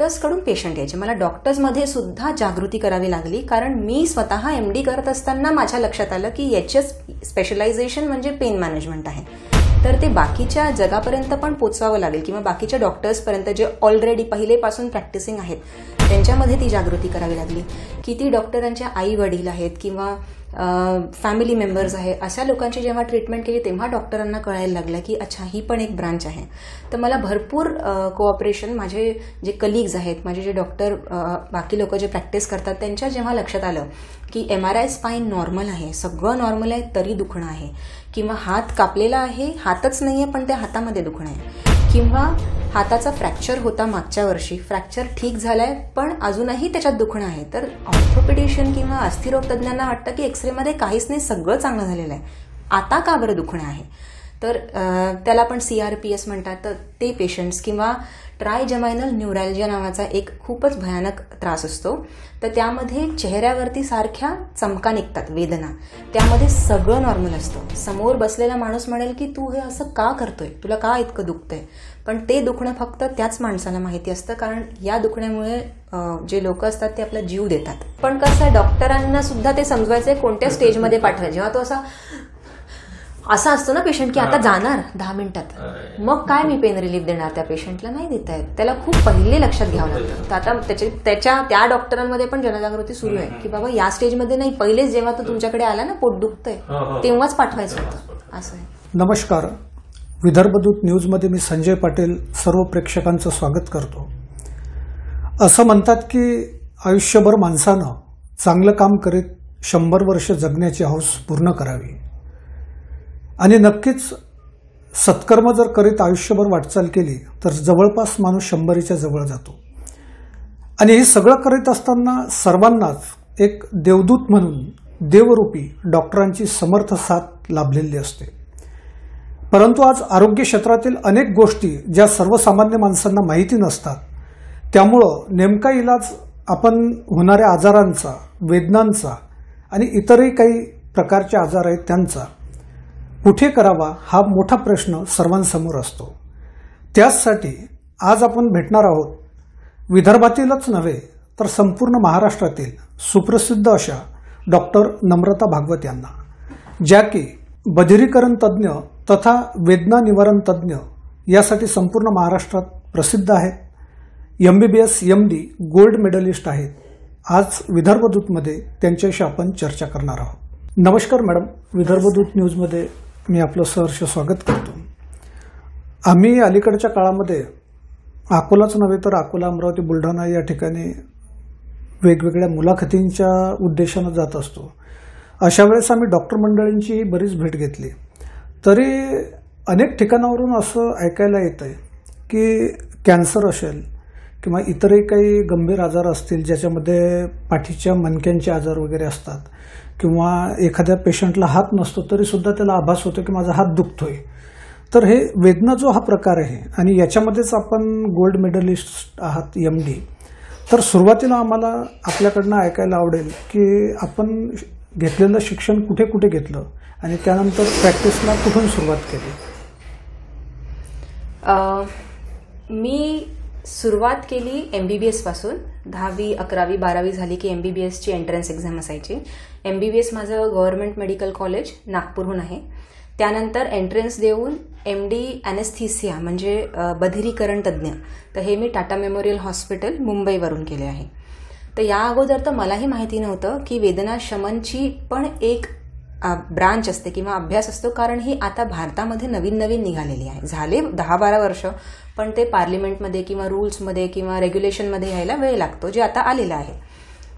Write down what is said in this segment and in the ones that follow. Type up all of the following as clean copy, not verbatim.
डॉक्टर्सकडून patient यायचे. मला डॉक्टर्समध्ये सुद्धा जागृती करावी लागली, कारण मी स्वतः MD करत असताना माझ्या लक्षात आलं की याचे स्पेशलायझेशन म्हणजे पेन मॅनेजमेंट आहे. तर ते बाकीच्या जगापर्यंत पण पोचवावं लागेल किंवा बाकीच्या डॉक्टर्सपर्यंत जे ऑलरेडी पहिलेपासून प्रॅक्टिसिंग आहेत त्यांच्यामध्ये ती जागृती करावी लागली. किती डॉक्टरांच्या आई वडील आहेत किंवा फॅमिली मेंबर्स आहे, अशा लोकांची जेव्हा ट्रीटमेंट केली तेव्हा डॉक्टरांना कळायला लागलं की अच्छा ही पण एक ब्रांच आहे. तर मला भरपूर कोऑपरेशन माझे जे कलिग्स आहेत, माझे जे डॉक्टर बाकी लोक जे प्रॅक्टिस करतात त्यांच्या जेव्हा लक्षात आलं की MRI स्पाईन नॉर्मल आहे, सगळं नॉर्मल आहे तरी दुखणं आहे, किंवा हात कापलेला आहे, हातच नाही आहे पण त्या हातामध्ये दुखणं आहे, किंवा हाताचा फ्रॅक्चर होता मागच्या वर्षी, फ्रॅक्चर ठीक झालाय पण अजूनही त्याच्यात दुखणं आहे, तर ऑर्थोपेडिशियन किंवा अस्थिरोग तज्ज्ञांना वाटतं की एक्सरेमध्ये काहीच नाही, सगळं चांगलं झालेलं आहे, आता का बरं दुखणं आहे. तर त्याला पण CRPS म्हणतात. तर ते पेशंट्स किंवा ट्रायजमायनल न्यूरॅल्जिया नावाचा एक खूपच भयानक त्रास असतो. तर त्यामध्ये चेहऱ्यावरती सारख्या चमका निघतात, वेदना, त्यामध्ये सगळं नॉर्मल असतं. समोर बसलेला माणूस म्हणेल की तू हे असं का करतोय, तुला का इतकं दुखतंय, पण ते दुखणं फक्त त्याच माणसाला माहिती असतं, कारण या दुखण्यामुळे जे लोक असतात ते आपला जीव देतात. पण कसं डॉक्टरांना सुद्धा ते समजवायचंय कोणत्या स्टेजमध्ये पाठवायचं. जेव्हा तो असा असतो ना पेशंट की आता जाणार 10 मिनिटात, मग काय मी पेन रिलीफ देणार त्या पेशंटला, नाही देता येत. त्याला खूप पहिले लक्षात घ्यावं लागतं. तर आता त्या डॉक्टरांमध्ये पण जनजागृती सुरू आहे की बाबा या स्टेजमध्ये नाही, पहिलेच जेव्हा तो तुमच्याकडे आला ना पोट दुखतंय तेव्हाच पाठवायचं होतं, असं आहे. नमस्कार, विदर्भदूत न्यूजमध्ये मी संजय पाटील सर्व प्रेक्षकांचं स्वागत करतो. असं म्हणतात की आयुष्यभर माणसानं चांगलं काम करीत 100 वर्ष जगण्याची हौस पूर्ण करावी, आणि नक्कीच सत्कर्म जर करीत आयुष्यभर वाटचाल केली तर जवळपास माणूस 100च्या जवळ जातो. आणि हे सगळं करीत असताना सर्वांनाच एक देवदूत म्हणून देवरूपी डॉक्टरांची समर्थ साथ लाभलेली असते. परंतु आज आरोग्य क्षेत्रातील अनेक गोष्टी ज्या सर्वसामान्य माणसांना माहिती नसतात, त्यामुळं नेमका इलाज आपण होणाऱ्या आजारांचा, वेदनांचा आणि इतरही काही प्रकारचे आजार आहेत त्यांचा कुठे करावा हा मोठा प्रश्न सर्वांसमोर असतो. त्याचसाठी आज आपण भेटणार आहोत विदर्भातीलच नव्हे तर संपूर्ण महाराष्ट्रातील सुप्रसिद्ध अशा डॉक्टर नम्रता भागवत यांना, ज्या की बधिरीकरण तज्ज्ञ तथा वेदना निवारण तज्ज्ञ यासाठी संपूर्ण महाराष्ट्रात प्रसिद्ध आहेत. MBBS MD गोल्ड मेडलिस्ट आहेत. आज विदर्भदूतमध्ये त्यांच्याशी आपण चर्चा करणार आहोत. नमस्कार मॅडम, विदर्भदूत न्यूजमध्ये मी आपलं सहर्ष स्वागत करतो. आम्ही अलीकडच्या काळामध्ये अकोलाच नव्हे तर अकोला, अमरावती, बुलढाणा या ठिकाणी वेगवेगळ्या मुलाखतींच्या उद्देशानं जात असतो. अशा वेळेस आम्ही डॉक्टर मंडळींची बरीच भेट घेतली, तरी अनेक ठिकाणावरून असं ऐकायला येत आहे की कॅन्सर असेल किंवा इतरही काही गंभीर आजार असतील ज्याच्यामध्ये पाठीच्या मणक्यांचे आजार वगैरे असतात, किंवा एखाद्या पेशंटला हात नसतो तरी सुद्धा त्याला आभास होतो की माझा हात दुखतोय. तर हे वेदना जो हा प्रकार आहे, आणि याच्यामध्येच आपण गोल्ड मेडलिस्ट आहात MD, तर सुरुवातीला आम्हाला आपल्याकडनं ऐकायला आवडेल की आपण घेतलेलं शिक्षण कुठे कुठे घेतलं आणि त्यानंतर प्रॅक्टिसला कुठून सुरुवात केली. मी सुरुवात केली MBBS पासून. 10वी 11वी 12वी झाली की MBBSची एंट्रन्स एक्झाम असायची. MBBS माझं गव्हर्नमेंट मेडिकल कॉलेज नागपूरहून आहे. त्यानंतर एंट्रन्स देऊन MD ॲनेस्थीसिया म्हणजे बधिरीकरण तज्ज्ञ, तर हे मी टाटा मेमोरियल हॉस्पिटल मुंबईवरून केले आहे. तर या अगोदर तर मलाही माहिती नव्हतं की वेदना शमनची पण एक ब्रांच असते किंवा अभ्यास असतो, कारण ही आता भारतामध्ये नवीन नवीन निघालेली आहे. झाले 10-12 वर्ष, पण ते पार्लिमेंटमध्ये किंवा रूल्समध्ये किंवा रेग्युलेशनमध्ये यायला वेळ लागतो, जे आता आलेलं आहे.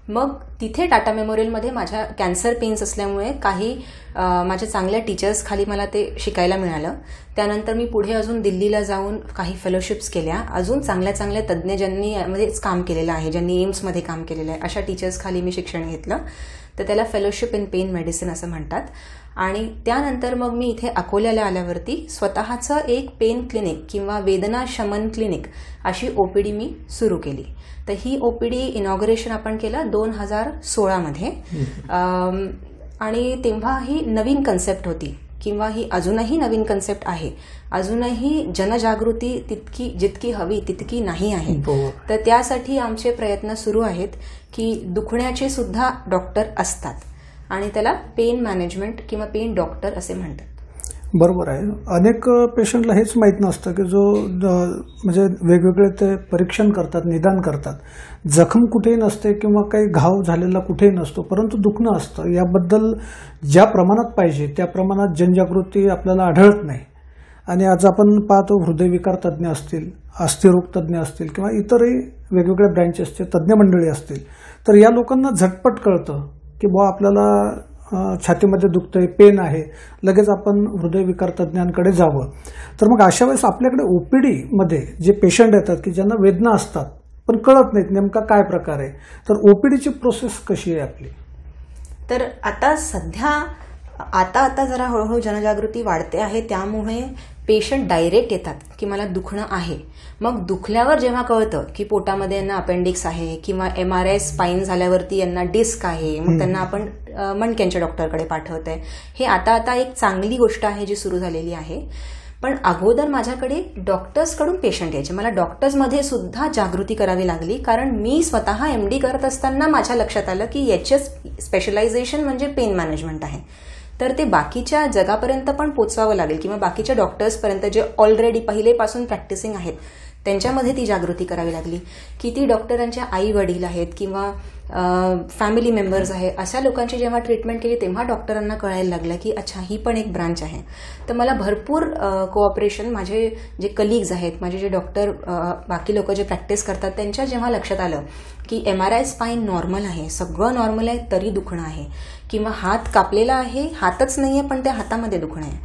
मग तिथे टाटा मेमोरियलमध्ये माझ्या कॅन्सर पेन्स असल्यामुळे काही माझ्या चांगल्या टीचर्स खाली मला ते शिकायला मिळालं. त्यानंतर मी पुढे अजून दिल्लीला जाऊन काही फेलोशिप्स केल्या. अजून चांगल्या चांगल्या तज्ज्ञ ज्यांनी यामध्येच काम केलेलं आहे, ज्यांनी एम्समध्ये काम केलेलं आहे, अशा टीचर्स खाली मी शिक्षण घेतलं. तर त्याला फेलोशिप इन पेन मेडिसिन असं म्हणतात. आणि त्यानंतर मग मी इथे अकोल्याला आल्यावरती स्वतःचं एक पेन क्लिनिक किंवा वेदना शमन क्लिनिक अशी OPD मी सुरू केली. तर ही OPD इनॉग्रेशन आपण केलं 2016 मध्ये. आणि तेव्हा ही नवीन कन्सेप्ट होती किंवा ही अजूनही नवीन कन्सेप्ट आहे, अजूनही जनजागृती जितकी हवी तितकी नाही आहे. तर त्यासाठी आमचे प्रयत्न सुरू आहेत की दुखण्याचे सुद्धा डॉक्टर असतात आणि त्याला पेन मॅनेजमेंट किंवा पेन डॉक्टर असे म्हणतात. बरोबर आहे. अनेक पेशंटला हेच माहीत नसतं की जो म्हणजे वेगवेगळे ते परीक्षण करतात, निदान करतात, जखम कुठेही नसते किंवा काही घाव झालेला कुठेही नसतो, परंतु दुखणं असतं. याबद्दल ज्या प्रमाणात पाहिजे त्या प्रमाणात जनजागृती आपल्याला आढळत नाही. आणि आज आपण पाहतो हृदयविकार तज्ज्ञ असतील, अस्थिरोग तज्ज्ञ असतील किंवा इतरही वेगवेगळ्या ब्रँचेसचे तज्ज्ञ मंडळी असतील, तर या लोकांना झटपट कळतं की बुवा आपल्याला छातीमध्ये दुखतंय, पेन आहे, लगेच आपण हृदयविकार तज्ज्ञांकडे जावं. तर मग अशा वेळेस आपल्याकडे ओपीडी मध्ये जे पेशंट येतात की ज्यांना वेदना असतात पण कळत नाहीत नेमका काय प्रकार आहे, तर ओपीडीची प्रोसेस कशी आहे आपली? तर आता सध्या आता जरा हळूहळू जनजागृती वाढते आहे, त्यामुळे पेशंट डायरेक्ट येतात की मला दुखणं आहे. मग दुखल्यावर जेव्हा कळतं की पोटामध्ये यांना अपेंडिक्स आहे किंवा MRI स्पाईन झाल्यावरती यांना डिस्क आहे, मग त्यांना आपण मणक्यांच्या डॉक्टरकडे पाठवतोय. हे आता एक चांगली गोष्ट आहे जी सुरू झालेली आहे. पण अगोदर माझ्याकडे डॉक्टर्सकडून पेशंट यायचे. मला डॉक्टर्समध्ये सुद्धा जागृती करावी लागली, कारण मी स्वतः MD करत असताना माझ्या लक्षात आलं की याचे स्पेशलायझेशन म्हणजे पेन मॅनेजमेंट आहे. तर ते बाकीच्या जगापर्यंत पण पोचवावं लागेल किंवा बाकीच्या डॉक्टर्सपर्यंत जे ऑलरेडी पहिलेपासून प्रॅक्टिसिंग आहेत त्यांच्यामध्ये ती जागृती करावी लागली. किती डॉक्टरांच्या आई वडील आहेत किंवा फॅमिली मेंबर्स आहे, अशा लोकांची जेव्हा ट्रीटमेंट केली तेव्हा डॉक्टरांना कळायला लागलं की अच्छा ही पण एक ब्रांच आहे. तर मला भरपूर कोऑपरेशन माझे जे कलिग्स आहेत, माझे जे डॉक्टर बाकी लोक जे प्रॅक्टिस करतात त्यांच्या जेव्हा लक्षात आलं की MRI स्पाईन नॉर्मल आहे, सगळं नॉर्मल आहे, तरी दुखणं आहे, किंवा हात कापलेला आहे, हातच नाहीये पण त्या हातामध्ये दुखणं आहे,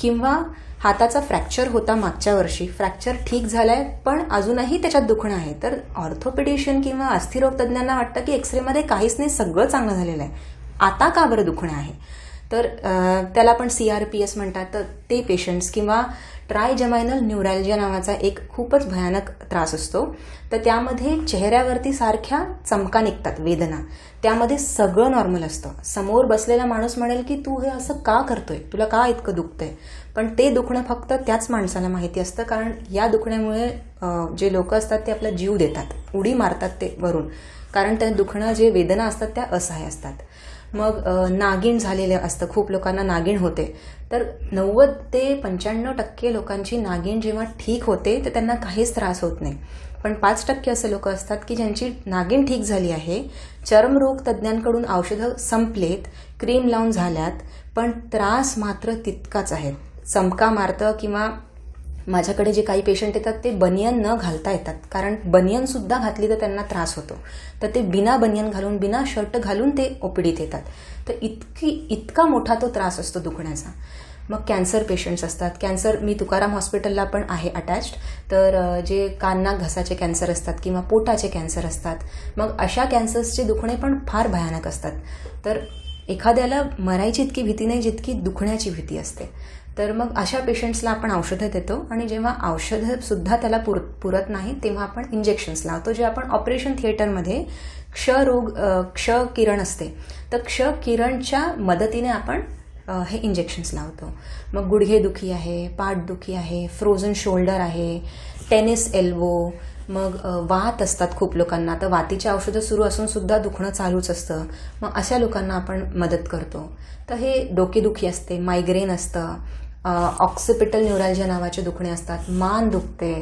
किंवा हाताचा फ्रॅक्चर होता मागच्या वर्षी, फ्रॅक्चर ठीक झालाय पण अजूनही त्याच्यात दुखणं आहे, तर ऑर्थोपेडिशियन किंवा अस्थिरोग तज्ज्ञांना वाटतं की एक्सरेमध्ये काहीच नाही, सगळं चांगलं झालेलं आहे, आता का बरं दुखणं आहे. तर त्याला आपण CRPS म्हणतात. तर ते पेशंट्स किंवा ट्रायजमायनल न्यूरॅल्जिया नावाचा एक खूपच भयानक त्रास असतो. तर त्यामध्ये चेहऱ्यावरती सारख्या चमका निघतात, वेदना, त्यामध्ये सगळं नॉर्मल असतं. समोर बसलेला माणूस म्हणेल की तू हे असं का करतोय, तुला का इतकं दुखतंय, पण ते दुखणं फक्त त्याच माणसाला माहिती असतं, कारण या दुखण्यामुळे जे लोक असतात ते आपला जीव देतात, उडी मारतात ते वरून, कारण त्या दुखणं जे वेदना असतात त्या असहाय्य असतात. मग नागिण झालेलं असतं, खूप लोकांना नागिण होते. तर 90 ते 95% लोकांची नागिण जेव्हा ठीक होते तर त्यांना काहीच त्रास होत नाही. पण 5% असे लोक असतात की ज्यांची नागिण ठीक झाली आहे, चर्मरोग तज्ज्ञांकडून औषधं संपलेत, क्रीम लावून झाल्यात, पण त्रास मात्र तितकाच आहे. चमका मारतं, किंवा माझ्याकडे जे काही पेशंट येतात ते बनियन न घालता येतात, कारण बनियन सुद्धा घातली तर त्यांना त्रास होतो, तर ते बिना बनियन घालून, बिना शर्ट घालून ते ओपीडीत येतात. तर इतका मोठा तो त्रास असतो दुखण्याचा. मग कॅन्सर पेशंट्स असतात. कॅन्सर, मी तुकाराम हॉस्पिटलला पण आहे अटॅच्ड, तर जे कान नाक घसाचे कॅन्सर असतात किंवा पोटाचे कॅन्सर असतात, मग अशा कॅन्सर्सचे दुखणे पण फार भयानक असतात. तर एखाद्याला मरायची इतकी भीती नाही जितकी दुखण्याची भीती असते. तर मग अशा पेशंट्सला आपण औषधं देतो, आणि जेव्हा औषधं सुद्धा त्याला पुरत नाही तेव्हा आपण इंजेक्शन्स लावतो, जे आपण ऑपरेशन थिएटरमध्ये क्षकिरण असते तर क्षकिरणच्या मदतीने आपण हे इंजेक्शन्स लावतो. मग गुडघेदुखी आहे, पाठदुखी आहे, फ्रोझन शोल्डर आहे, टेनिस एल्बो, मग वात असतात खूप लोकांना, तर वातीच्या औषधं सुरू असून सुद्धा दुखणं चालूच असतं, मग अशा लोकांना आपण मदत करतो. तर हे डोकेदुखी असते, मायग्रेन असतं, ऑक्सिपिटल न्यूरॅल्जिया नावाचे दुखणे असतात, मान दुखते,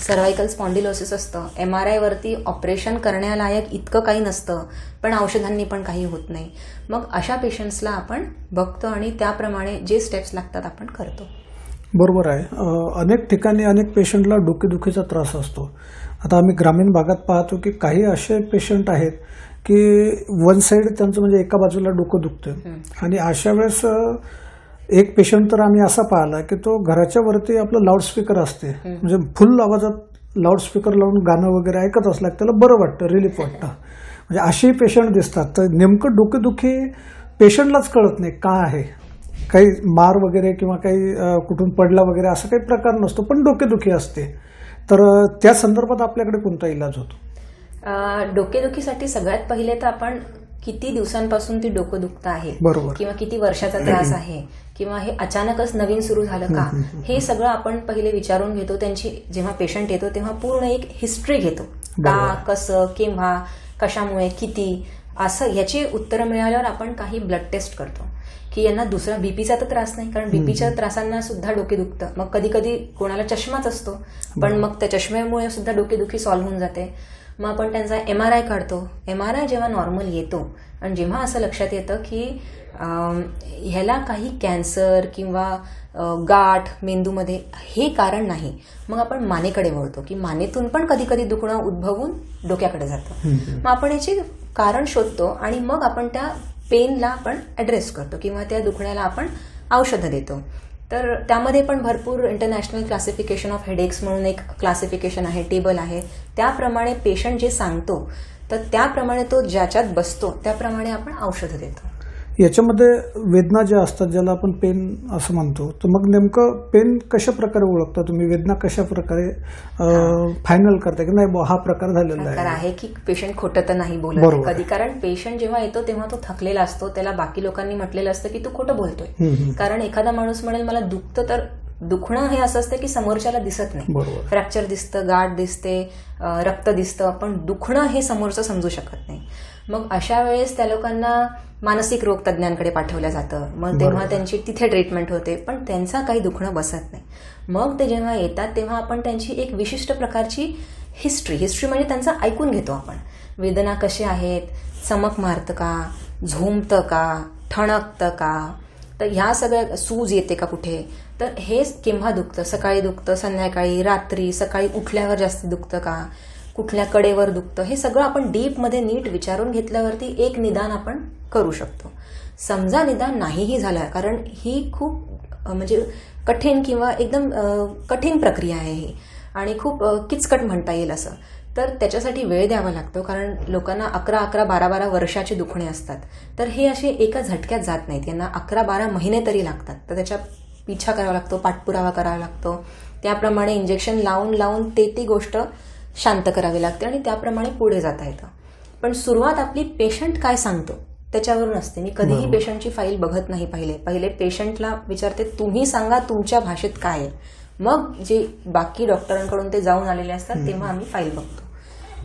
सर्वायकल स्पॉन्डिलोसिस असतं, MRI वरती ऑपरेशन करण्यालायक इतकं काही नसतं पण औषधांनी पण काही होत नाही. मग अशा पेशंट्सला आपण बघतो आणि त्याप्रमाणे जे स्टेप्स लागतात आपण करतो. बरोबर आहे. अनेक ठिकाणी अनेक पेशंटला डोकेदुखीचा त्रास असतो. आता आम्ही ग्रामीण भागात पाहतो की काही असे पेशंट आहेत की वन साईड त्यांचं म्हणजे एका बाजूला डोकं दुखतं, आणि अशा वेळेस एक पेशंट तर आम्ही असा पाहिला की तो घराच्या वरती आपलं लाऊडस्पीकर असते, म्हणजे फुल आवाजात लाऊडस्पीकर लावून गाणं वगैरे ऐकत असला त्याला बरं वाटतं, रिलीफ वाटतं. म्हणजे असेही पेशंट दिसतात. तर नेमकं डोकेदुखी पेशंटलाच कळत नाही काय आहे, काही मार वगैरे किंवा काही कुठून पडला वगैरे असं काही प्रकार नसतो, पण डोकेदुखी असते. तर त्या संदर्भात आपल्याकडे कोणता इलाज होतो? डोकेदुखीसाठी सगळ्यात पहिले तर आपण किती दिवसांपासून ती डोकं दुखतं आहे, बरोबर, किंवा किती वर्षाचा त्रास आहे किंवा हे अचानकच नवीन सुरू झालं का, हे सगळं आपण पहिले विचारून घेतो. त्यांची जेव्हा पेशंट येतो तेव्हा पूर्ण एक हिस्ट्री घेतो, का, कसं, केव्हा, कशामुळे, किती, असं याची उत्तरं मिळाल्यावर आपण काही ब्लड टेस्ट करतो की यांना दुसरा बीपीचा तर त्रास नाही, कारण बीपीच्या त्रासांना सुद्धा डोके दुखतं. मग कधी कधी कोणाला चष्माच असतो, पण मग त्या चष्म्यामुळे सुद्धा डोकेदुखी सॉल्व्ह होऊन जाते. मग आपण त्यांचा MRI काढतो. MRI जेव्हा नॉर्मल येतो आणि जेव्हा असं लक्षात येतं की ह्याला काही कॅन्सर किंवा गाठ मेंदूमध्ये हे कारण नाही, मग आपण मानेकडे वळतो की मानेतून पण कधी कधी दुखणं उद्भवून डोक्याकडे जातं. मग आपण याचे कारण शोधतो आणि मग आपण त्या पेनला आपण ॲड्रेस करतो किंवा त्या दुखण्याला आपण औषधं देतो. तर त्यामध्ये पण भरपूर इंटरनॅशनल क्लासिफिकेशन ऑफ हेडेक्स म्हणून एक क्लासिफिकेशन आहे, टेबल आहे. त्याप्रमाणे पेशंट जे सांगतो तर त्याप्रमाणे तो ज्याच्यात बसतो त्याप्रमाणे आपण औषधं देतो. याच्यामध्ये वेदना ज्या असतात ज्याला आपण पेन असं म्हणतो, तर मग नेमकं पेन कशा प्रकारे ओळखता तुम्ही, वेदना कशा प्रकारे फायनल करता की नाही हा प्रकार झालेला आहे की पेशंट खोटं तर नाही बोलत कधी, कारण पेशंट जेव्हा येतो तेव्हा तो थकलेला असतो, त्याला बाकी लोकांनी म्हटलेलं असतं की तू खोटं बोलतोय. कारण एखादा माणूस म्हणेल मला दुखतं, तर दुखणं हे असं असतं की समोरच्याला दिसत नाही. फ्रॅक्चर दिसतं, गाठ दिसते, रक्त दिसतं, पण दुखणं हे समोरचं समजू शकत नाही. मग अशा वेळेस त्या लोकांना मानसिक रोग तज्ज्ञांकडे पाठवलं जातं. मग तेव्हा त्यांची तिथे ट्रीटमेंट होते, पण त्यांचा काही दुखणं बसत नाही. मग ते जेव्हा येतात तेव्हा आपण त्यांची एक विशिष्ट प्रकारची हिस्ट्री म्हणजे त्यांचं ऐकून घेतो आपण. वेदना कशा आहेत, चमक मारतं का, झोंबतं का, ठणकतं का, तर ह्या सगळ्या, सूज येते का कुठे, तर हे केव्हा दुखतं, सकाळी दुखतं, संध्याकाळी, रात्री, सकाळी उठल्यावर जास्त दुखतं का, कुठल्या कडेवर दुखतं, हे सगळं आपण डीपमध्ये नीट विचारून घेतल्यावरती एक निदान आपण करू शकतो. समजा निदान नाहीही झालं, कारण ही खूप म्हणजे कठीण किंवा एकदम कठीण प्रक्रिया आहे ही आणि खूप किचकट म्हणता येईल असं, तर त्याच्यासाठी वेळ द्यावा लागतो. कारण लोकांना 11-11, 12-12 वर्षाचे दुखणे असतात, तर हे असे एका झटक्यात जात नाहीत. यांना 11-12 महिने तरी लागतात. तर त्याच्या पिछा करावा लागतो, पाठपुरावा करावा लागतो. त्याप्रमाणे इंजेक्शन लावून लावून ती गोष्ट शांत करावी लागते आणि त्याप्रमाणे पुढे जाता येतं. पण सुरुवात आपली पेशंट काय सांगतो त्याच्यावरून असते. मी कधीही पेशंटची फाईल बघत नाही. पहिले पेशंटला विचारते तुम्ही सांगा तुमच्या भाषेत काय आहे. मग जे बाकी डॉक्टरांकडून ते जाऊन आलेले असतात तेव्हा आम्ही फाईल बघतो.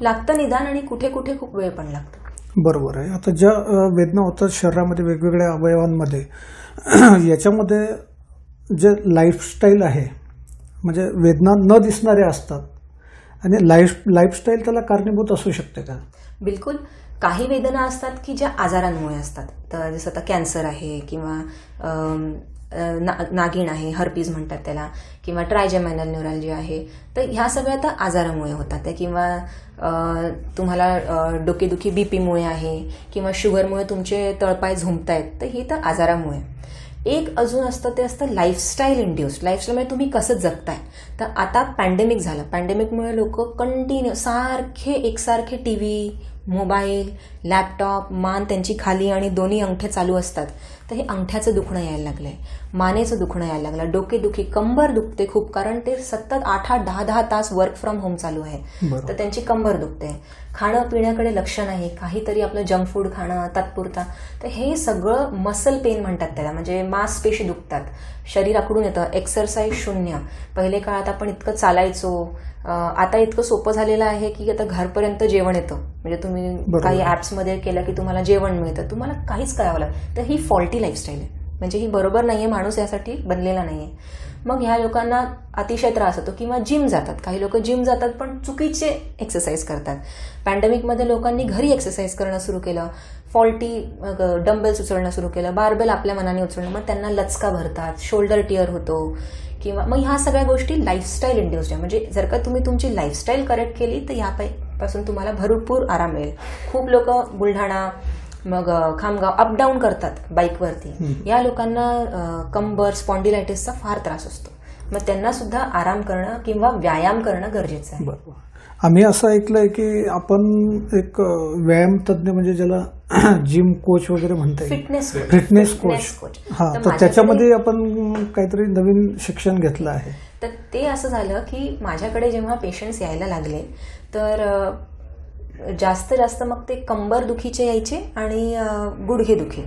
लागतं निदान आणि कुठे कुठे खूप वेळ पण लागतो. बरोबर आहे. आता ज्या वेदना होतात शरीरामध्ये वेगवेगळ्या अवयवांमध्ये, याच्यामध्ये जे लाईफस्टाईल आहे, म्हणजे वेदना न दिसणारे असतात आणि लाईफस्टाईल त्याला कारणीभूत असू शकते का? बिलकुल. काही वेदना असतात की ज्या आजारांमुळे असतात. तर जसं आता कॅन्सर आहे किंवा नागिण आहे, हर्पीज म्हणतात त्याला, किंवा ट्रायजेमिनल न्यूरॅल्जिया आहे, तर ह्या सगळ्या तर आजारामुळे होतात. किंवा तुम्हाला डोकेदुखी बीपीमुळे आहे किंवा शुगरमुळे तुमचे तळपाय झोंबतायत, तर ही तर आजारामुळे. एक अजून असतं ते असतं लाईफस्टाईल इंड्युस्ड. लाईफस्टाईल म्हणजे तुम्ही कसं जगताय. तर आता पॅन्डेमिक झालं, पॅन्डेमिकमुळे लोक कंटिन्यू एकसारखे टीव्ही, मोबाईल, लॅपटॉप, मान त्यांची खाली आणि दोन्ही अंगठे चालू असतात. तर हे अंगठ्याचं दुखणं यायला लागलंय, मानेचं दुखणं यायला लागलं, डोकेदुखी, कंबर दुखते खूप, कारण ते सतत 8-8, 10-10 तास वर्क फ्रॉम होम चालू आहे. तर त्यांची कंबर दुखते. खाणं पिण्याकडे लक्ष नाही, काहीतरी आपलं जंक फूड खाणं तात्पुरता. तर हे सगळं मसल पेन म्हणतात त्याला, म्हणजे मांसपेशी दुखतात, शरीर आखडून येतं, एक्सरसाइज शून्य. पहिले काळात आपण इतकं चालायचो, आता इतकं सोपं झालेलं आहे की आता घरपर्यंत जेवण येतं. म्हणजे तुम्ही काही ऍप्समध्ये केलं की तुम्हाला जेवण मिळतं, तुम्हाला काहीच करावं लागतं. तर ही फॉल्टी लाईफस्टाईल आहे, म्हणजे ही बरोबर नाहीये, माणूस यासाठी बनलेला नाहीये. मग ह्या लोकांना अतिशय त्रास होतो. किंवा जिम जातात, काही लोक जिम जातात पण चुकीचे एक्सरसाइज करतात. पॅन्डेमिकमध्ये लोकांनी घरी एक्सरसाइज करणं सुरू केलं, फॉल्टी डंबेल्स उचलणं सुरू केलं, बार्बेल आपल्या मनाने उचलणं, मग त्यांना लचका भरतात, शोल्डर टिअर होतो. किंवा मग ह्या सगळ्या गोष्टी लाईफस्टाईल इंड्युस्ड आहे. म्हणजे जर का तुम्ही तुमची लाईफस्टाईल करेक्ट केली तर यापासून तुम्हाला भरपूर आराम मिळेल. खूप लोक बुलढाणा, मग खामगाव अपडाऊन करतात बाईकवरती. या लोकांना कंबर, स्पॉन्डिलायटिसचा फार त्रास असतो. मग त्यांना सुद्धा आराम करणं किंवा व्यायाम करणं गरजेचं आहे. बरोबर. आम्ही असं ऐकलंय की आपण एक व्यायाम तज्ञ, म्हणजे ज्याला जिम कोच वगैरे म्हणता येईल, फिटनेस कोच. हा, तर त्याच्यामध्ये आपण काहीतरी नवीन शिक्षण घेतलं आहे. तर ते असं झालं की माझ्याकडे जेव्हा पेशंट्स यायला लागले तर जास्त मग ते कंबर दुखीचे यायचे आणि गुडघे दुखी.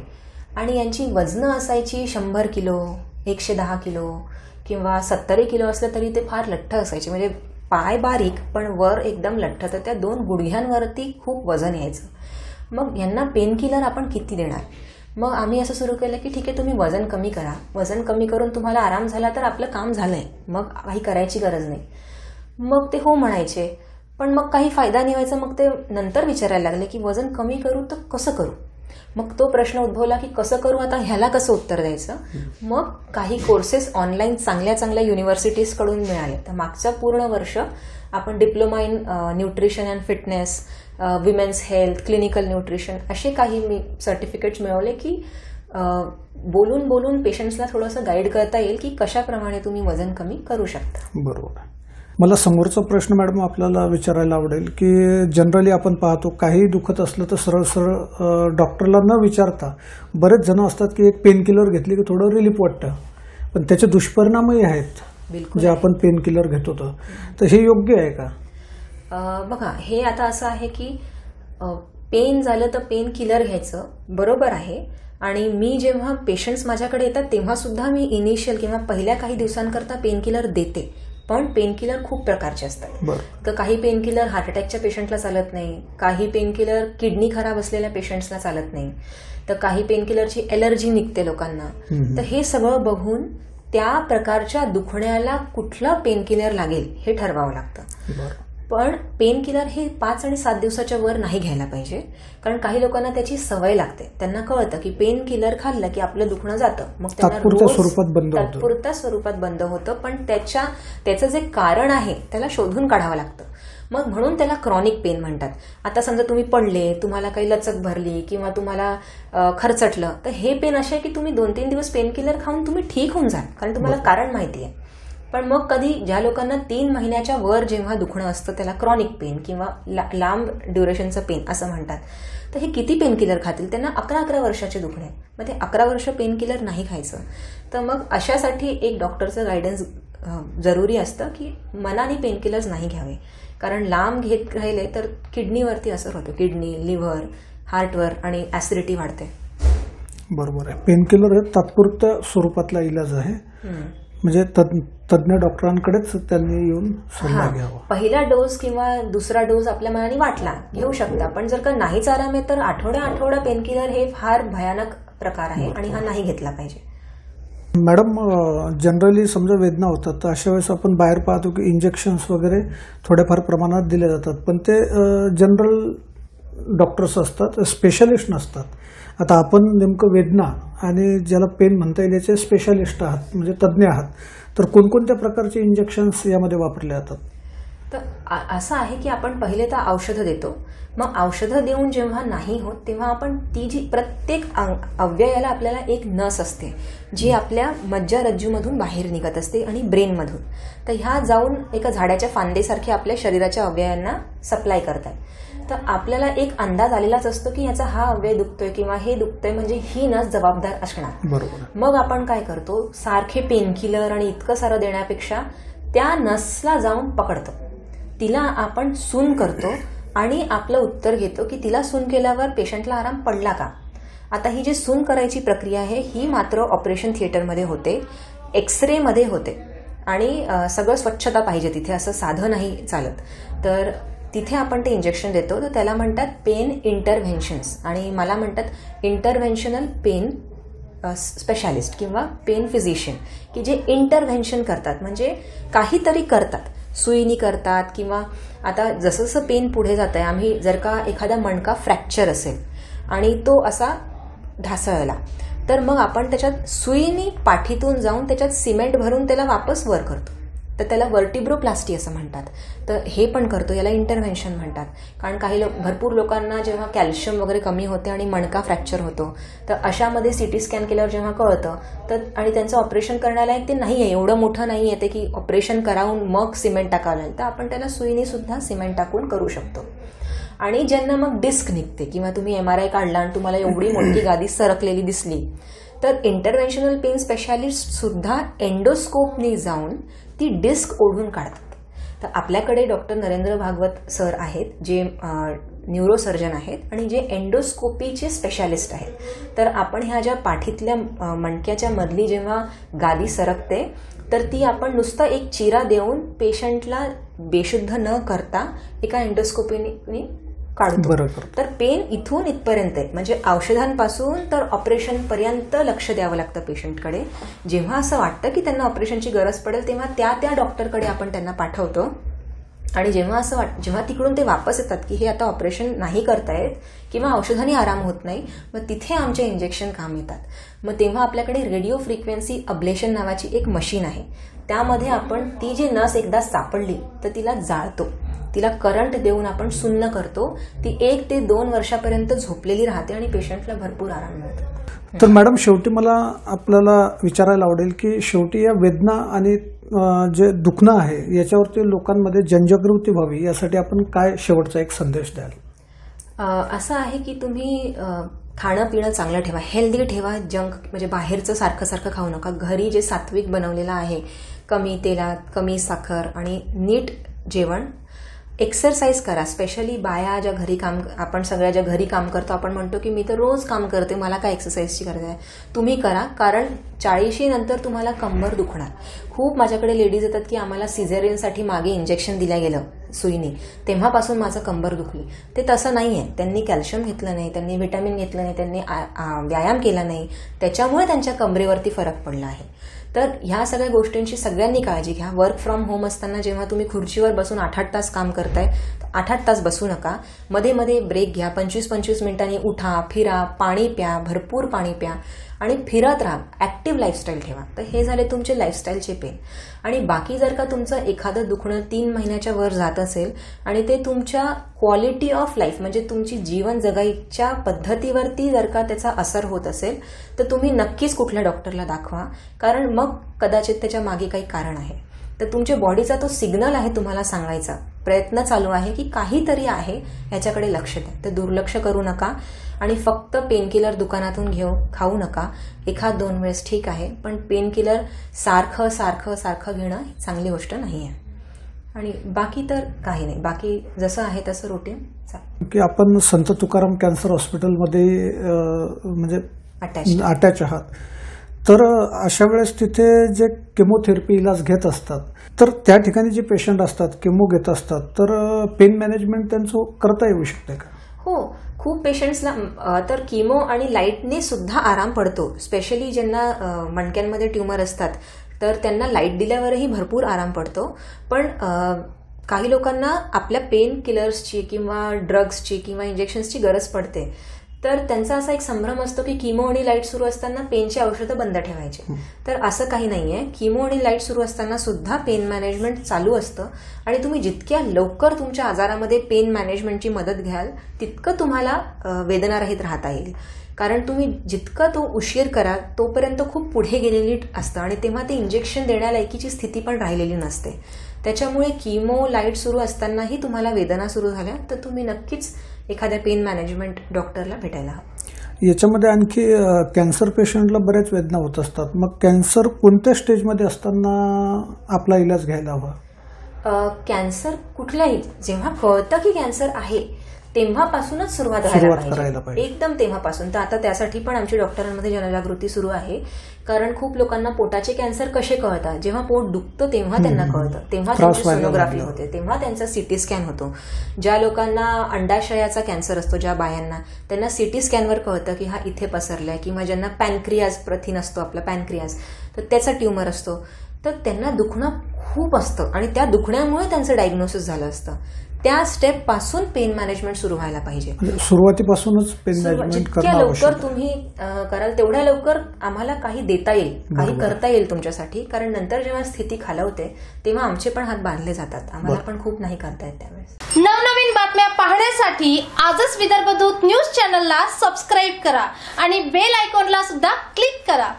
आणि यांची वजनं असायची 100 किलो, 110 किलो किंवा 70 किलो असलं तरी ते फार लठ्ठ असायचे, म्हणजे पाय बारीक पण वर एकदम लठ्ठ. तर त्या 2 गुडघ्यांवरती खूप वजन यायचं. मग यांना पेन किलर आपण किती देणार? मग आम्ही असं सुरू केलं की ठीक आहे, तुम्ही वजन कमी करा, वजन कमी करून तुम्हाला आराम झाला तर आपलं काम झालंय, मग काही करायची गरज नाही. मग ते हो म्हणायचे, पण मग काही फायदा नाही व्हायचा. मग ते नंतर विचारायला लागले की वजन कमी करू तर कसं करू? मग तो प्रश्न उद्भवला की कसं करू, आता ह्याला कसं उत्तर द्यायचं. मग काही कोर्सेस ऑनलाईन चांगल्या चांगल्या युनिव्हर्सिटीजकडून मिळाले. तर मागचं पूर्ण वर्ष आपण diploma in nutrition and fitness, women's health, clinical nutrition असे काही मी सर्टिफिकेट्स मिळवले की बोलून बोलून पेशंट्सला थोडंसं गाईड करता येईल की कशाप्रमाणे तुम्ही वजन कमी करू शकता. बरोबर. मला समोरचा प्रश्न मॅडम आपल्याला विचारायला आवडेल की जनरली आपण पाहतो काही दुखत असलं तर सरळ सरळ डॉक्टरला न विचारता बरेच जण असतात की एक पेन किलर घेतली की थोडं रिलीफ वाटतं, पण त्याचे दुष्परिणामही आहेत जे आपण पेन किलर घेतो. तर हे योग्य आहे का? बघा, हे आता असं आहे की पेन झालं तर पेन किलर घ्यायचं, बरोबर आहे. आणि मी जेव्हा पेशंट्स माझ्याकडे येतात तेव्हा सुद्धा मी इनिशियल किंवा पहिल्या काही दिवसांकरता पेन किलर देते. पण पेन किलर खूप प्रकारचे असतात. तर काही पेन किलर हार्ट अटॅकच्या पेशंटला चालत नाही, काही पेन किलर किडनी खराब असलेल्या पेशंट्सला चालत नाही, तर काही पेन किलरची एलर्जी निघते लोकांना. तर हे सगळं बघून त्या प्रकारच्या दुखण्याला कुठलं पेन किलर लागेल हे ठरवावं लागतं. पण पेन किलर हे 5 आणि 7 दिवसाच्या वर नाही घ्यायला पाहिजे, कारण काही लोकांना त्याची सवय लागते. त्यांना कळतं की पेन किलर खाल्लं की आपलं दुखणं जातं, मग त्यांना तात्पुरत्या स्वरूपात बंद होतं. पण त्याचं जे कारण आहे त्याला शोधून काढावं लागतं. मग म्हणून त्याला क्रॉनिक पेन म्हणतात. आता समजा तुम्ही पडले, तुम्हाला काही लचक भरली किंवा तुम्हाला खरचटलं, तर हे पेन असे आहे की तुम्ही 2-3 दिवस पेन किलर खाऊन तुम्ही ठीक होऊन जाल, कारण तुम्हाला कारण माहिती आहे. पण मग कधी ज्या लोकांना 3 महिन्याच्या वर जेव्हा दुखणं असतं त्याला क्रॉनिक पेन किंवा लांब ड्युरेशनचं पेन असं म्हणतात. तर हे किती पेन किलर खातील? त्यांना 11-11 वर्षाचे दुखणे, मग ते 11 वर्ष पेन किलर नाही खायचं. तर मग अशासाठी एक डॉक्टरचं गायडन्स जरुरी असतं की मनाने पेन किलर्स नाही घ्यावे, कारण लांब घेत राहिले तर किडनीवरती असर होतो, किडनी, लिव्हर, हार्टवर, आणि ऍसिडिटी वाढते. बरोबर आहे. पेन किलर हे तात्पुरत्या स्वरूपातला इलाज आहे, म्हणजे तज्ञ डॉक्टरांकडेच त्यांनी येऊन सल्ला घ्यावा. पहिला डोस किंवा दुसरा डोस आपल्या मनाने वाटला घेऊ शकता, पण जर का नाहीच आराम आहे तर आठवडा पेन किलर हे फार भयानक प्रकार आहे आणि हा नाही घेतला पाहिजे. मॅडम, जनरली समजा वेदना होतात तर अशा वेळेस आपण बाहेर पाहतो की इंजेक्शन्स वगैरे थोड्याफार प्रमाणात दिले जातात, पण ते जनरल डॉक्टर्स असतात, स्पेशलिस्ट नसतात. आता आपण नेमकं वेदना आणि ज्याला पेन म्हणता येईल याचे स्पेशालिस्ट आहात, म्हणजे तज्ज्ञ आहात, तर कोणकोणत्या प्रकारचे इंजेक्शन्स यामध्ये वापरले जातात? तर असं आहे की आपण पहिले तर औषधं देतो, मग औषधं देऊन जेव्हा नाही होत तेव्हा आपण ती जी प्रत्येक अवयवाला आपल्याला एक नस असते जी आपल्या मज्जारज्जूमधून बाहेर निघत असते आणि ब्रेनमधून. तर ह्या जाऊन एका झाडाच्या फांदेसारखे आपल्या शरीराच्या अवयवांना सप्लाय करतात. तर आपल्याला एक अंदाज आलेलाच असतो की ह्याचा हा अवयव दुखतोय किंवा हे दुखतोय, म्हणजे ही नस जबाबदार असणार. बरोबर. मग आपण काय करतो, सारखे पेन किलर आणि इतकं सारं देण्यापेक्षा त्या नसला जाऊन पकडतो, तिला आपण सून करतो आणि आपलं उत्तर घेतो की तिला सून केल्यावर पेशंटला आराम पडला का. आता ही जी सून करायची प्रक्रिया आहे ही मात्र ऑपरेशन थिएटरमध्ये होते, एक्सरे मध्ये होते, आणि सगळं स्वच्छता पाहिजे तिथे, असं साधं नाही चालत. तर तिथे आपण ते इंजेक्शन देतो, तर त्याला म्हणतात पेन इंटरव्हेन्शन्स, आणि मला म्हणतात इंटरव्हेन्शनल पेन स्पेशालिस्ट किंवा पेन फिजिशियन, की जे इंटरव्हेन्शन करतात, म्हणजे काहीतरी करतात, सुईनी करतात. किंवा आता जसं जसं पेन पुढे जात आहे, आम्ही जर का एखादा मणका फ्रॅक्चर असेल आणि तो असा ढासळला, तर मग आपण त्याच्यात सुईनी पाठीतून जाऊन त्याच्यात सिमेंट भरून त्याला वापस वर करतो, तर त्याला वर्टिब्रोप्लास्टी असं म्हणतात. तर हे पण करतो, याला इंटरव्हेन्शन म्हणतात. कारण भरपूर लोकांना जेव्हा कॅल्शियम वगैरे कमी होते आणि मणका फ्रॅक्चर होतो, तर अशामध्ये सिटी स्कॅन केल्यावर जेव्हा कळतं तर, आणि त्यांचं ऑपरेशन करण्याला ते नाही आहे, एवढं मोठं नाही आहे ते की ऑपरेशन करावून मग सिमेंट टाकावं लागेल, तर आपण त्याला सुईनी सुद्धा सिमेंट टाकून करू शकतो. आणि ज्यांना मग डिस्क निघते किंवा तुम्ही MRI काढला आणि तुम्हाला एवढी मोठी गादी सरकलेली दिसली, तर इंटरव्हेन्शनल पेन स्पेशालिस्ट सुद्धा एंडोस्कोपनी जाऊन ती डिस्क ओढून काढतात. तर आपल्याकडे डॉक्टर नरेंद्र भागवत सर आहेत, जे न्यूरोसर्जन आहेत आणि जे एंडोस्कोपीचे स्पेशालिस्ट आहेत. तर आपण ह्या ज्या पाठीतल्या मणक्याच्या मधली जेव्हा गादी सरकते तर ती आपण नुसतं एक चिरा देऊन पेशंटला बेशुद्ध न करता एका एंडोस्कोपीने काढतो. तर पेन इथून इथपर्यंत आहे, म्हणजे औषधांपासून तर ऑपरेशनपर्यंत लक्ष द्यावं लागतं पेशंटकडे. जेव्हा असं वाटतं की त्यांना ऑपरेशनची गरज पडेल तेव्हा त्या डॉक्टरकडे आपण त्यांना पाठवतो. आणि जेव्हा तिकडून ते वापस येतात की हे आता ऑपरेशन नाही करतायत किंवा औषधांनी आराम होत नाही, मग तिथे आमचे इंजेक्शन काम येतात. मग तेव्हा आपल्याकडे रेडिओ फ्रिक्वेन्सी अब्लेशन नावाची एक मशीन आहे. त्यामध्ये आपण ती जी नस एकदा सापडली तर तिला जाळतो, तिला करंट देऊन आपण सुन्न करतो. ती 1 ते 2 वर्षापर्यंत झोपलेली राहते आणि पेशंटला भरपूर आराम मिळतो. तर मॅडम, शेवटी मला आपल्याला विचारायला आवडेल की शेवटी या वेदना आणि जे दुखणं आहे याच्यावरती लोकांमध्ये जनजागृती व्हावी यासाठी आपण काय शेवटचा एक संदेश द्याल? असं आहे की तुम्ही खाणं पिणं चांगलं ठेवा, हेल्दी ठेवा. जंक म्हणजे बाहेरचं सारखं खाऊ नका. घरी जे सात्विक बनवलेलं आहे, कमी तेलात, कमी साखर आणि नीट जेवण. एक्सरसाइज करा. स्पेशली बाया ज्या आपण सगळ्या ज्या घरी काम करतो, आपण म्हणतो की मी तर रोज काम करते, मला काय एक्सरसाइजची गरज आहे. तुम्ही करा, कारण 40 नंतर तुम्हाला कंबर दुखणार. खूप माझ्याकडे लेडीज येतात की आम्हाला सिझेरियनसाठी मागे इंजेक्शन दिलं गेलं सुईने, तेव्हापासून माझं कंबर दुखली. ते तसं नाही आहे. त्यांनी कॅल्शियम घेतलं नाही, त्यांनी व्हिटॅमिन घेतलं नाही, त्यांनी व्यायाम केला नाही, त्याच्यामुळे त्यांच्या कमरेवरती फरक पडला आहे. तर ह्या सगळ्या गोष्टींची सगळ्यांनी काळजी घ्या. वर्क फ्रॉम होम असताना जेव्हा तुम्ही खुर्चीवर बसून 8-8 तास काम करताय, 8-8 तास बसू नका. मध्ये मध्ये ब्रेक घ्या. 25-25 मिनिटांनी उठा, फिरा, पाणी प्या, भरपूर पाणी प्या आणि फिरत राहा. ऍक्टिव्ह लाईफस्टाईल ठेवा. तर हे झाले तुमचे लाईफस्टाईलचे पेन. आणि बाकी जर का तुमचं एखादं दुखणं 3 महिन्याच्या वर जात असेल आणि ते तुमच्या क्वालिटी ऑफ लाईफ म्हणजे तुमची जीवन जगायच्या पद्धतीवरती जर का त्याचा असर होत असेल तर तुम्ही नक्कीच कुठल्या डॉक्टरला दाखवा, कारण मग कदाचित त्याच्या मागे काही कारण आहे. तर तुमच्या बॉडीचा तो सिग्नल आहे तुम्हाला सांगायचा, प्रयत्न चालू आहे की काहीतरी आहे, याच्याकडे लक्ष द्या. तर दुर्लक्ष करू नका आणि फक्त पेनकिलर दुकानातून खाऊ नका. 1-2 वेळेस ठीक आहे, पण पेनकिलर सारखं घेणं चांगली गोष्ट नाही आहे. आणि बाकी तर काही नाही, बाकी जसं आहे तसं रुटीन चालेल. की आपण संत तुकाराम कॅन्सर हॉस्पिटलमध्ये म्हणजे अटॅच आहात, तर अशा वेळेस तिथे जे केमोथेरपी इलाज घेत असतात, तर त्या ठिकाणी जे पेशंट असतात केमो घेत असतात, तर पेन मॅनेजमेंट त्यांचं करता येऊ शकते का? हो, खूप पेशंट्सला तर किमो आणि लाईटने सुद्धा आराम पडतो. स्पेशली ज्यांना मणक्यांमध्ये ट्युमर असतात तर त्यांना लाईट दिल्यावरही भरपूर आराम पडतो. पण काही लोकांना आपल्या पेन किलर्सची किंवा ड्रग्सची किंवा इंजेक्शन्सची गरज पडते. तर त्यांचा असा एक संभ्रम असतो की किमो आणि लाईट सुरू असताना पेनची औषधं बंद ठेवायची. तर असं काही नाहीये. किमो आणि लाईट सुरू असताना सुद्धा पेन मॅनेजमेंट चालू असतं आणि तुम्ही जितक्या लवकर तुमच्या आजारामध्ये पेन मॅनेजमेंटची मदत घ्याल तितकं तुम्हाला वेदनारहित राहता येईल. कारण तुम्ही जितका तो उशीर कराल तोपर्यंत खूप पुढे गेलेली असतं आणि तेव्हा ते इंजेक्शन देण्यालायकीची स्थिती पण राहिलेली नसते. त्याच्यामुळे किमो लाईट सुरू असतानाही तुम्हाला वेदना सुरू झाल्या तर तुम्ही नक्कीच एखाद्या पेन मॅनेजमेंट डॉक्टरला भेटायला हवं. याच्यामध्ये आणखी कॅन्सर पेशंटला बऱ्याच वेदना होत असतात. मग कॅन्सर कोणत्या स्टेजमध्ये असताना आपला इलाज घ्यायला हवा? कॅन्सर कुठल्याही जेव्हा कळतं की कॅन्सर आहे तेव्हापासूनच सुरुवात करायला पाहिजे, एकदम तेव्हापासून. तर आता त्यासाठी पण आमची डॉक्टरांमध्ये जनजागृती सुरू आहे. कारण खूप लोकांना पोटाचे कॅन्सर कसे कळतात, जेव्हा पोट दुखतं तेव्हा त्यांना कळतं, तेव्हा त्यांची सोनोग्राफी होते, तेव्हा त्यांचा सिटी स्कॅन होतो. ज्या लोकांना अंडाशयाचा कॅन्सर असतो, ज्या बायांना, त्यांना सिटी स्कॅनवर कळतं की हा इथे पसरलाय. किंवा ज्यांना पॅनक्रियाज प्रथिन असतो, आपला पॅनक्रियाज, तर त्याचा ट्युमर असतो, तर त्यांना दुखणं खूप असतं आणि त्या दुखण्यामुळे त्यांचं डायग्नोसिस झालं असतं. त्या स्टेप पासून पेन मॅनेजमेंट सुरू व्हायला पाहिजे. सुरुवातीपासूनच पेन मॅनेजमेंट जितक्या लवकर तुम्ही कराल तेवढ्या लवकर आम्हाला काही देता येईल, काही करता येईल तुमच्यासाठी. कारण नंतर जेव्हा स्थिती खालावते तेव्हा आमचे पण हात बांधले जातात, आम्हाला पण खूप नाही करता येत त्यावेळेस. नवनवीन बातम्या पाहण्यासाठी आजच विदर्भ दूत न्यूज चॅनलला सबस्क्राईब करा आणि बेल आयकॉनला सुद्धा क्लिक करा.